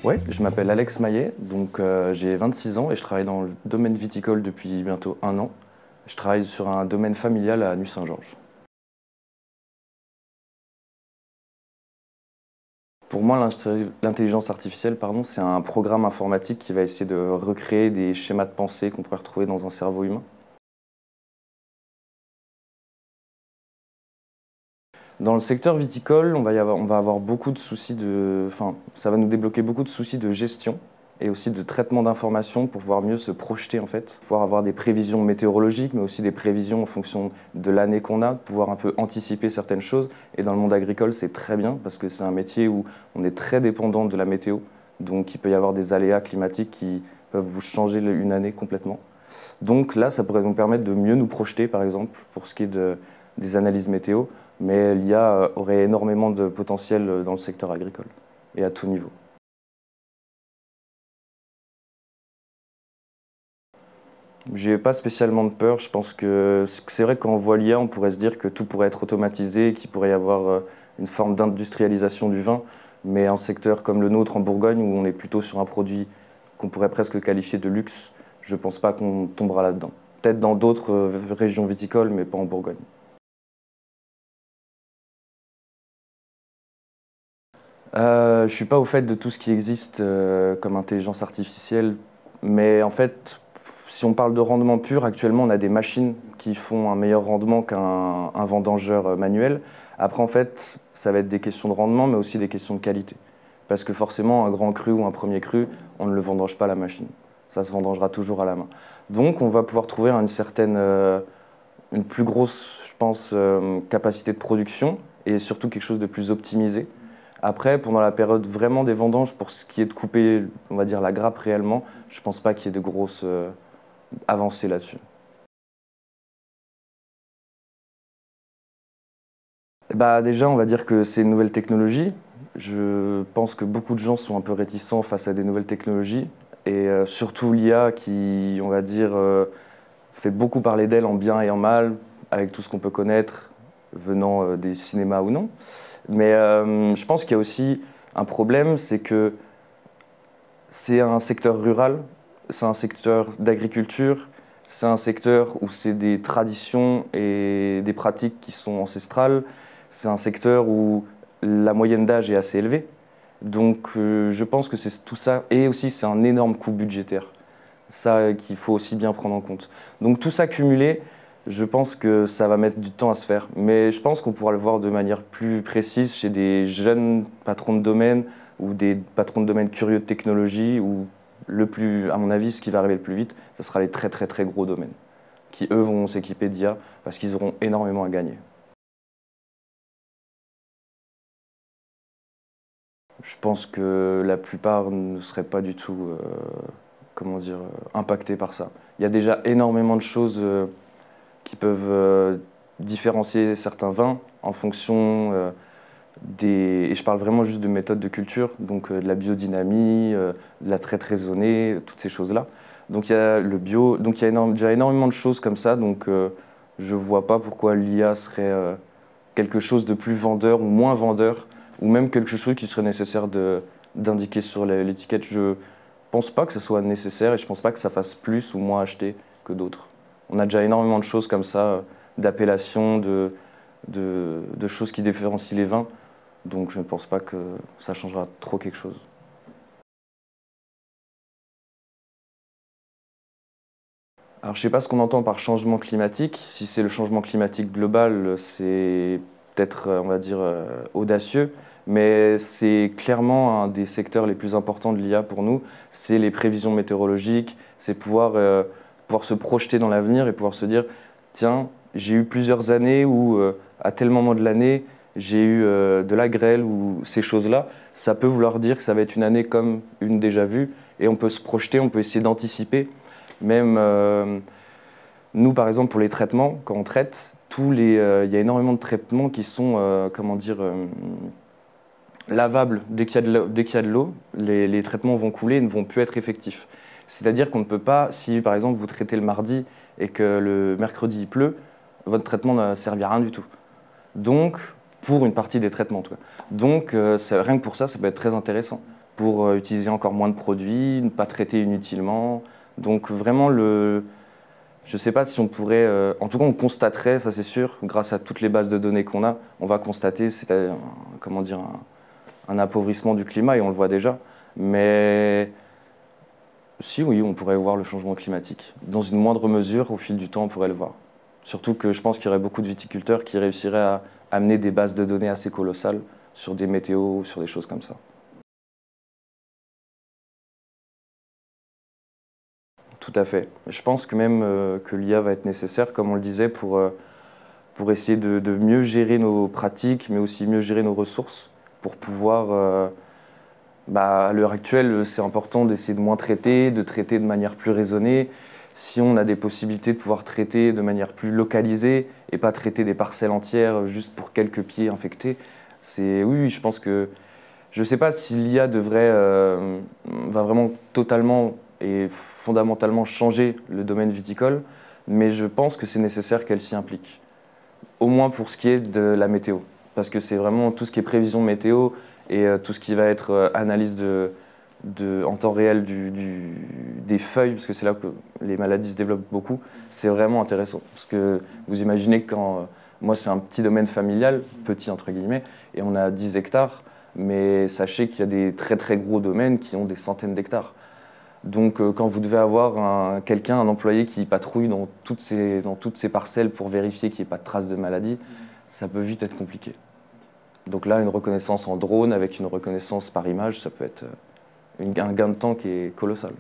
Ouais, je m'appelle Alex Maillet, donc j'ai 26 ans et je travaille dans le domaine viticole depuis bientôt un an. Je travaille sur un domaine familial à Nuits-Saint-Georges. Pour moi, l'intelligence artificielle, c'est un programme informatique qui va essayer de recréer des schémas de pensée qu'on pourrait retrouver dans un cerveau humain. Dans le secteur viticole, on va avoir beaucoup de soucis ça va nous débloquer beaucoup de soucis de gestion et aussi de traitement d'informations pour pouvoir mieux se projeter en fait, pouvoir avoir des prévisions météorologiques, mais aussi des prévisions en fonction de l'année qu'on a, pouvoir un peu anticiper certaines choses. Et dans le monde agricole, c'est très bien parce que c'est un métier où on est très dépendant de la météo, donc il peut y avoir des aléas climatiques qui peuvent vous changer une année complètement. Donc là, ça pourrait nous permettre de mieux nous projeter, par exemple, pour ce qui est des analyses météo, mais l'IA aurait énormément de potentiel dans le secteur agricole et à tout niveau. J'ai pas spécialement de peur, je pense que c'est vrai que quand on voit l'IA, on pourrait se dire que tout pourrait être automatisé, qu'il pourrait y avoir une forme d'industrialisation du vin, mais un secteur comme le nôtre en Bourgogne, où on est plutôt sur un produit qu'on pourrait presque qualifier de luxe, je pense pas qu'on tombera là-dedans. Peut-être dans d'autres régions viticoles, mais pas en Bourgogne. Je suis pas au fait de tout ce qui existe comme intelligence artificielle, mais en fait, si on parle de rendement pur, actuellement, on a des machines qui font un meilleur rendement qu'un vendangeur manuel. Après, en fait, ça va être des questions de rendement, mais aussi des questions de qualité. Parce que forcément, un grand cru ou un premier cru, on ne le vendange pas à la machine. Ça se vendangera toujours à la main. Donc, on va pouvoir trouver une plus grosse, je pense, capacité de production et surtout quelque chose de plus optimisé. Après, pendant la période vraiment des vendanges, pour ce qui est de couper, on va dire, la grappe réellement, je pense pas qu'il y ait de grosses avancées là-dessus. Bah, déjà, on va dire que c'est une nouvelle technologie. Je pense que beaucoup de gens sont un peu réticents face à des nouvelles technologies. Et surtout l'IA qui, on va dire, fait beaucoup parler d'elle en bien et en mal, avec tout ce qu'on peut connaître, venant des cinémas ou non. Mais je pense qu'il y a aussi un problème, c'est que c'est un secteur rural, c'est un secteur d'agriculture, c'est un secteur où c'est des traditions et des pratiques qui sont ancestrales, c'est un secteur où la moyenne d'âge est assez élevée. Donc je pense que c'est tout ça, et aussi c'est un énorme coût budgétaire, ça qu'il faut aussi bien prendre en compte. Donc tout ça cumulé, je pense que ça va mettre du temps à se faire, mais je pense qu'on pourra le voir de manière plus précise chez des jeunes patrons de domaine ou des patrons de domaine curieux de technologie, ou à mon avis, ce qui va arriver le plus vite, ce sera les très très très gros domaines, qui eux vont s'équiper d'IA parce qu'ils auront énormément à gagner. Je pense que la plupart ne seraient pas du tout, comment dire, impactés par ça. Il y a déjà énormément de choses qui peuvent différencier certains vins en fonction et je parle vraiment juste de méthodes de culture, donc de la biodynamie, de la traite raisonnée, toutes ces choses-là. Donc il y a le bio, donc il y a déjà énormément de choses comme ça, donc je vois pas pourquoi l'IA serait quelque chose de plus vendeur ou moins vendeur, ou même quelque chose qui serait nécessaire d'indiquer sur l'étiquette. Je pense pas que ce soit nécessaire et je pense pas que ça fasse plus ou moins acheter que d'autres. On a déjà énormément de choses comme ça, d'appellations, de choses qui différencient les vins. Donc je ne pense pas que ça changera trop quelque chose. Alors je ne sais pas ce qu'on entend par changement climatique. Si c'est le changement climatique global, c'est peut-être, on va dire, audacieux. Mais c'est clairement un des secteurs les plus importants de l'IA pour nous. C'est les prévisions météorologiques, c'est pouvoir se projeter dans l'avenir et pouvoir se dire, tiens, j'ai eu plusieurs années où, à tel moment de l'année, j'ai eu de la grêle ou ces choses-là. Ça peut vouloir dire que ça va être une année comme une déjà vue. Et on peut se projeter, on peut essayer d'anticiper. Même nous, par exemple, pour les traitements, quand on traite, il y a énormément de traitements qui sont, comment dire, lavables. Dès qu'il y a de l'eau, les traitements vont couler et ne vont plus être effectifs. C'est-à-dire qu'on ne peut pas, si par exemple vous traitez le mardi et que le mercredi il pleut, votre traitement ne servira à rien du tout. Donc, pour une partie des traitements, en tout cas. Donc, rien que pour ça, ça peut être très intéressant. pour utiliser encore moins de produits, ne pas traiter inutilement. Donc vraiment, je ne sais pas si on pourrait, en tout cas on constaterait, ça c'est sûr, grâce à toutes les bases de données qu'on a, on va constater comment dire, un appauvrissement du climat et on le voit déjà. Mais si oui, on pourrait voir le changement climatique. Dans une moindre mesure, au fil du temps, on pourrait le voir. Surtout que je pense qu'il y aurait beaucoup de viticulteurs qui réussiraient à amener des bases de données assez colossales sur des météos, sur des choses comme ça. Tout à fait. Je pense que même que l'IA va être nécessaire, comme on le disait, pour essayer de mieux gérer nos pratiques, mais aussi mieux gérer nos ressources, pour pouvoir, à l'heure actuelle, c'est important d'essayer de moins traiter, de traiter de manière plus raisonnée. Si on a des possibilités de pouvoir traiter de manière plus localisée et pas traiter des parcelles entières juste pour quelques pieds infectés, oui, je pense que je ne sais pas si l'IA va vraiment totalement et fondamentalement changer le domaine viticole, mais je pense que c'est nécessaire qu'elle s'y implique. Au moins pour ce qui est de la météo. Parce que c'est vraiment tout ce qui est prévision météo et tout ce qui va être analyse en temps réel des feuilles, parce que c'est là que les maladies se développent beaucoup, c'est vraiment intéressant. Parce que vous imaginez que moi c'est un petit domaine familial, petit entre guillemets, et on a 10 hectares, mais sachez qu'il y a des très très gros domaines qui ont des centaines d'hectares. Donc quand vous devez avoir un employé qui patrouille dans toutes ces parcelles pour vérifier qu'il n'y ait pas de traces de maladie, ça peut vite être compliqué. Donc là, une reconnaissance en drone avec une reconnaissance par image, ça peut être un gain de temps qui est colossal.